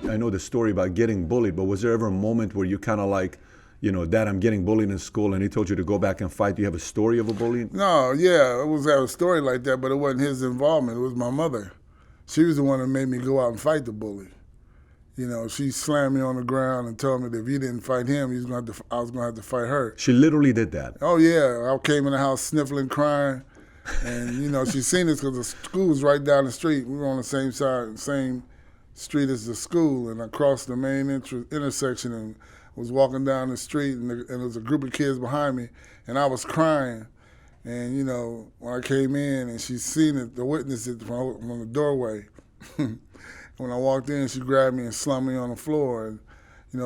I know the story about getting bullied, but was there ever a moment where you kind of like, Dad, I'm getting bullied in school, and he told you to go back and fight? Do you have a story of a bullying? No, yeah, it was a story like that, but it wasn't his involvement. It was my mother. She was the one that made me go out and fight the bully. She slammed me on the ground and told me that if you didn't fight him, I was going to have to fight her. She literally did that? Oh, yeah. I came in the house sniffling, crying. And, she seen this because the school was right down the street. We were on the same street as the school. And I crossed the main intersection and was walking down the street. And there was a group of kids behind me. And I was crying. And, when I came in and she seen it, the witness it from the doorway. When I walked in, she grabbed me and slammed me on the floor and,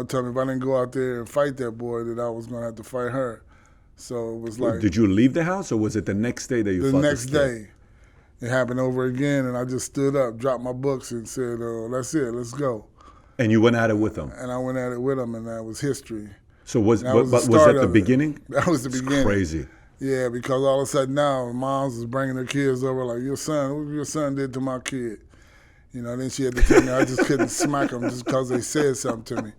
told me if I didn't go out there and fight that boy, that I was going to have to fight her. So it was like... Did you leave the house, or was it the next day that you fought this kid? The next day. It happened over again, and I just stood up, dropped my books, and said, that's it, let's go. And you went at it with him? And I went at it with him, and that was history. So was that the beginning? That was the beginning. Crazy. Yeah, because all of a sudden now, moms was bringing their kids over like, what your son did to my kid? Then she had to tell me I just couldn't smack them just because they said something to me.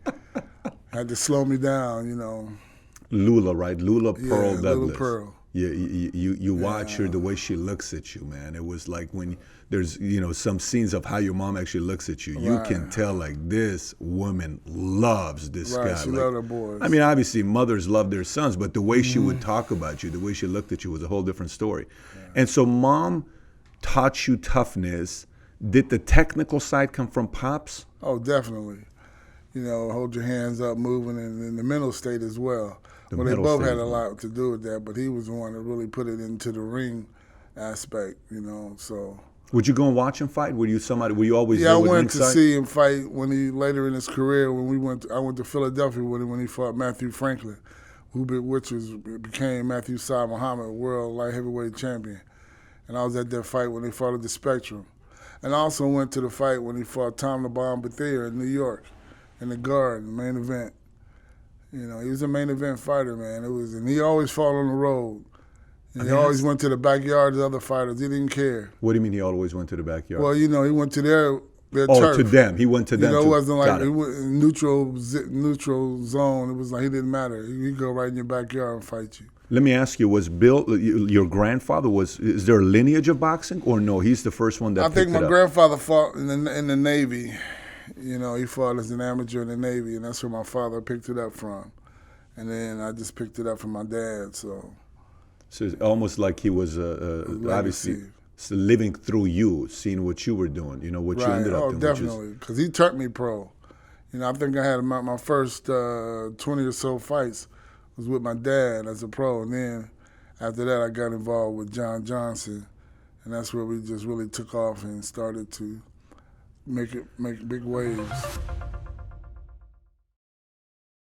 Had to slow me down, Lula, right? Lula Pearl Douglas. Lula Pearl. Yeah, you watch her, the way she looks at you, man. It was like when there's, some scenes of how your mom actually looks at you. You can tell, like, this woman loves this guy. She loved her boys. I mean, obviously, mothers love their sons, but the way she would talk about you, the way she looked at you was a whole different story. Yeah. And so mom taught you toughness. Did the technical side come from Pops? Oh, definitely. Hold your hands up, moving, and in the mental state as well. They both had a lot to do with that, but he was the one that really put it into the ring aspect, so. Would you go and watch him fight? Were you always there there with I went ringside? to see him fight when later in his career, I went to Philadelphia with him when he fought Matthew Franklin, which became Matthew Saad Muhammad, world light heavyweight champion. And I was at that fight when they fought at the Spectrum. And I also went to the fight when he fought Tom the Bomb Bethea in New York, in the Garden, the main event. He was a main event fighter, man. And he always fought on the road. And he always went to the backyard of other fighters. He didn't care. What do you mean he always went to the backyard? Well, he went to their turf. Oh, to them. He went to them. It wasn't like it was neutral zone. It was like he didn't matter. He'd go right in your backyard and fight you. Let me ask you, was Bill, your grandfather, is there a lineage of boxing, or no, he's the first one that picked it up? I think my grandfather fought in the Navy. He fought as an amateur in the Navy, and that's where my father picked it up from. And then I just picked it up from my dad, so. So it's almost like he was obviously living through you, seeing what you were doing, what you ended up doing. Oh, definitely, because he turned me pro. I think I had my first 20 or so fights was with my dad as a pro, and then after that I got involved with John Johnson, and that's where we just really took off and started to make big waves.